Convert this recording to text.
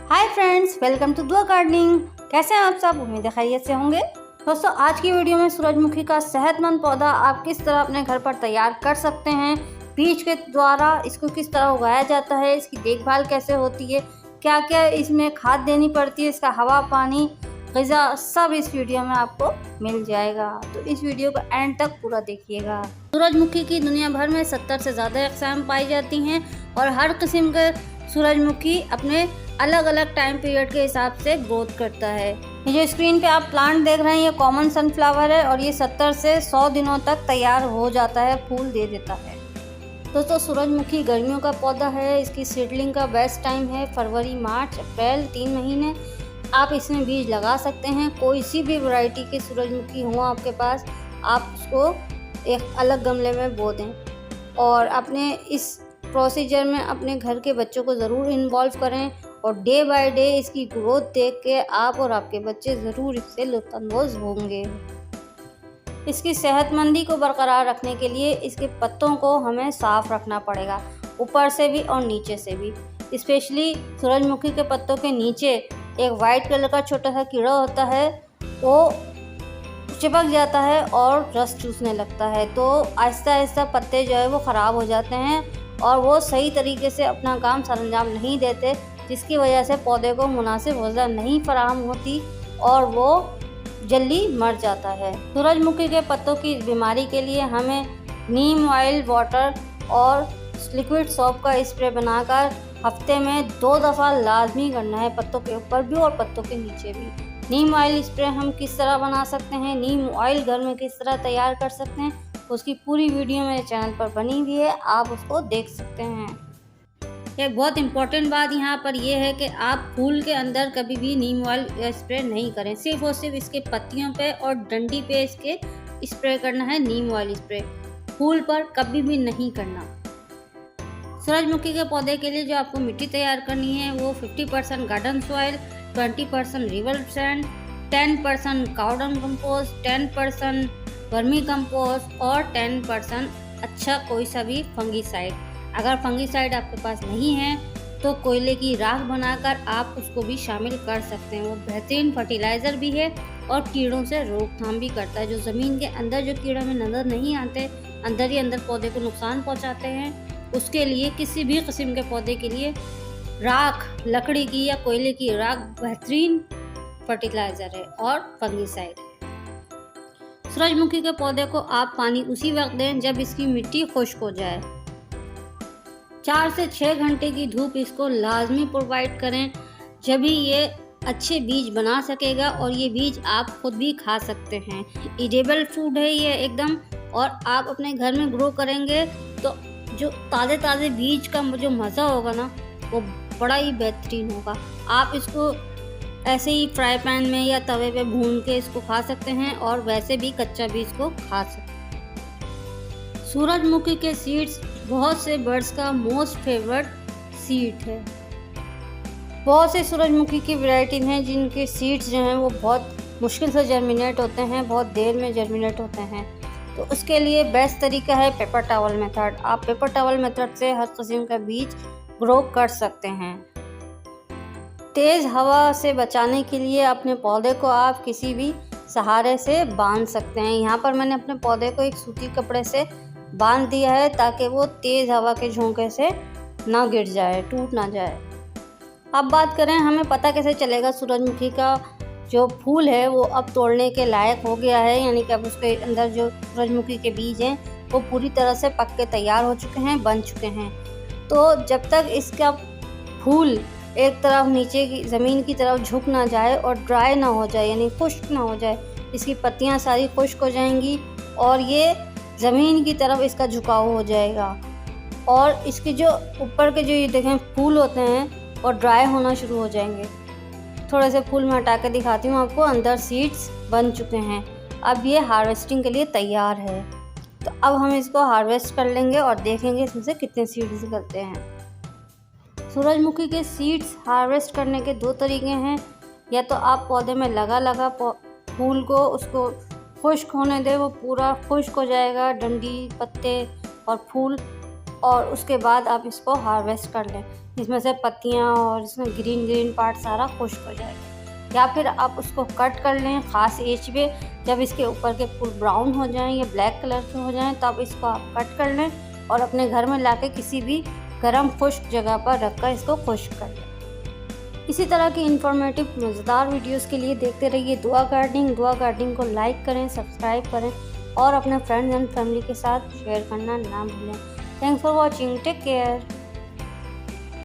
Hi friends, welcome to दुआ gardening. कैसे हैं आप सब? उम्मीद है खैरियत से होंगे। दोस्तों, आज की वीडियो में सूरजमुखी का सेहतमंद पौधा आप किस तरह अपने घर पर तैयार कर सकते हैं, बीज के द्वारा इसको किस तरह उगाया जाता है, इसकी देखभाल कैसे होती है, क्या क्या इसमें खाद देनी पड़ती है, इसका हवा, पानी, ग़िज़ा सब इस वीडियो में आपको मिल जाएगा। तो इस वीडियो को एंड तक पूरा देखिएगा। सूरजमुखी की दुनिया भर में 70 से ज़्यादा अक़साम पाई जाती हैं और हर किस्म के सूरजमुखी अपने अलग अलग टाइम पीरियड के हिसाब से ग्रोथ करता है। ये जो स्क्रीन पे आप प्लांट देख रहे हैं, ये कॉमन सनफ्लावर है और ये 70 से 100 दिनों तक तैयार हो जाता है, फूल दे देता है। दोस्तों, सूरजमुखी गर्मियों का पौधा है। इसकी सीडलिंग का बेस्ट टाइम है फरवरी, मार्च, अप्रैल, 3 महीने आप इसमें बीज लगा सकते हैं। कोई सी भी वैरायटी के सूरजमुखी हो आपके पास, आप उसको एक अलग गमले में बो दें और अपने इस प्रोसीजर में अपने घर के बच्चों को ज़रूर इन्वॉल्व करें और डे बाय डे इसकी ग्रोथ देख के आप और आपके बच्चे ज़रूर इससे लुत्फ़अंदोज़ होंगे। इसकी सेहतमंदी को बरकरार रखने के लिए इसके पत्तों को हमें साफ़ रखना पड़ेगा, ऊपर से भी और नीचे से भी। स्पेशली सूरजमुखी के पत्तों के नीचे एक वाइट कलर का छोटा सा कीड़ा होता है, वो चिपक जाता है और रस चूसने लगता है, तो आहिस्ता आहिस्ता पत्ते जो है वो ख़राब हो जाते हैं और वो सही तरीके से अपना काम सरअंजाम नहीं देते, जिसकी वजह से पौधे को मुनासिब ग़िज़ा नहीं फराहम होती और वो जल्दी मर जाता है। सूरजमुखी के पत्तों की बीमारी के लिए हमें नीम ऑयल वाटर और लिक्विड सोप का स्प्रे बनाकर हफ्ते में 2 दफ़ा लाजमी करना है, पत्तों के ऊपर भी और पत्तों के नीचे भी। नीम ऑयल स्प्रे हम किस तरह बना सकते हैं, नीम ऑयल घर में किस तरह तैयार कर सकते हैं, उसकी पूरी वीडियो मेरे चैनल पर बनी हुई है, आप उसको देख सकते हैं। एक बहुत इम्पॉर्टेंट बात यहाँ पर यह है कि आप फूल के अंदर कभी भी नीम ऑयल स्प्रे नहीं करें, सिर्फ और सिर्फ इसके पत्तियों पे और डंडी पे इसके स्प्रे करना है नीम ऑयल स्प्रे, फूल पर कभी भी नहीं करना। सूरजमुखी के पौधे के लिए जो आपको मिट्टी तैयार करनी है वो 50% garden soil, 20% river sand, 10% cow dung compost, 10% vermi compost और 10% अच्छा कोई सा भी फंगीसाइड। अगर फंगीसाइड आपके पास नहीं है तो कोयले की राख बनाकर आप उसको भी शामिल कर सकते हैं, वो बेहतरीन फर्टिलाइज़र भी है और कीड़ों से रोकथाम भी करता है। जो ज़मीन के अंदर जो कीड़े में नज़र नहीं आते, अंदर ही अंदर पौधे को नुकसान पहुंचाते हैं, उसके लिए किसी भी किस्म के पौधे के लिए राख, लकड़ी की या कोयले की राख बेहतरीन फर्टिलाइज़र है और फंगीसाइड है। सूरजमुखी के पौधे को आप पानी उसी वक्त दें जब इसकी मिट्टी खुश्क हो जाए। 4 से 6 घंटे की धूप इसको लाजमी प्रोवाइड करें, जब ही ये अच्छे बीज बना सकेगा और ये बीज आप खुद भी खा सकते हैं। ईडेबल फूड है ये एकदम, और आप अपने घर में ग्रो करेंगे तो जो ताज़े ताज़े बीज का जो मज़ा होगा ना, वो बड़ा ही बेहतरीन होगा। आप इसको ऐसे ही फ्राई पैन में या तवे पे भून के इसको खा सकते हैं और वैसे भी कच्चा भी इसको खा सकते हैं। सूरजमुखी के सीड्स बहुत से बर्ड्स का मोस्ट फेवरेट सीड है। बहुत से सूरजमुखी की वैरायटी हैं जिनके सीड्स जो हैं वो बहुत मुश्किल से जर्मिनेट होते हैं, बहुत देर में जर्मिनेट होते हैं, तो उसके लिए बेस्ट तरीका है पेपर टॉवल मेथड। आप पेपर टॉवल मेथड से हर किस्म का बीज ग्रो कर सकते हैं। तेज़ हवा से बचाने के लिए अपने पौधे को आप किसी भी सहारे से बांध सकते हैं। यहाँ पर मैंने अपने पौधे को एक सूती कपड़े से बांध दिया है ताकि वो तेज़ हवा के झोंके से ना गिर जाए, टूट ना जाए। अब बात करें हमें पता कैसे चलेगा सूरजमुखी का जो फूल है वो अब तोड़ने के लायक हो गया है, यानी कि अब उसके अंदर जो सूरजमुखी के बीज हैं वो पूरी तरह से पक के तैयार हो चुके हैं, बन चुके हैं। तो जब तक इसका फूल एक तरफ नीचे की ज़मीन की तरफ झुक ना जाए और ड्राई ना हो जाए, यानी खुश्क ना हो जाए, इसकी पत्तियां सारी खुश्क हो जाएंगी और ये ज़मीन की तरफ इसका झुकाव हो जाएगा और इसके जो ऊपर के जो ये देखें फूल होते हैं और ड्राई होना शुरू हो जाएंगे। थोड़े से फूल मैं हटा के दिखाती हूँ आपको, अंदर सीड्स बन चुके हैं। अब ये हार्वेस्टिंग के लिए तैयार है, तो अब हम इसको हार्वेस्ट कर लेंगे और देखेंगे इसमें से कितने सीड्स निकलते हैं। सूरजमुखी के सीड्स हार्वेस्ट करने के 2 तरीके हैं। या तो आप पौधे में लगा फूल को उसको खुश्क होने दें, वो पूरा खुश्क हो जाएगा, डंडी, पत्ते और फूल, और उसके बाद आप इसको हार्वेस्ट कर लें। इसमें से पत्तियाँ और इसमें ग्रीन पार्ट सारा खुश्क हो जाएगा। या फिर आप उसको कट कर लें ख़ास एज पे, जब इसके ऊपर के फूल ब्राउन हो जाएं या ब्लैक कलर के हो जाएं तब इसको आप कट कर लें और अपने घर में लाके किसी भी गर्म खुश्क जगह पर रखकर इसको खुश्क कर लें। इसी तरह की इन्फॉर्मेटिव मज़ेदार वीडियोस के लिए देखते रहिए दुआ गार्डनिंग को लाइक करें, सब्सक्राइब करें और अपने फ्रेंड्स एंड फैमिली के साथ शेयर करना ना भूलें। Thanks for watching, take care.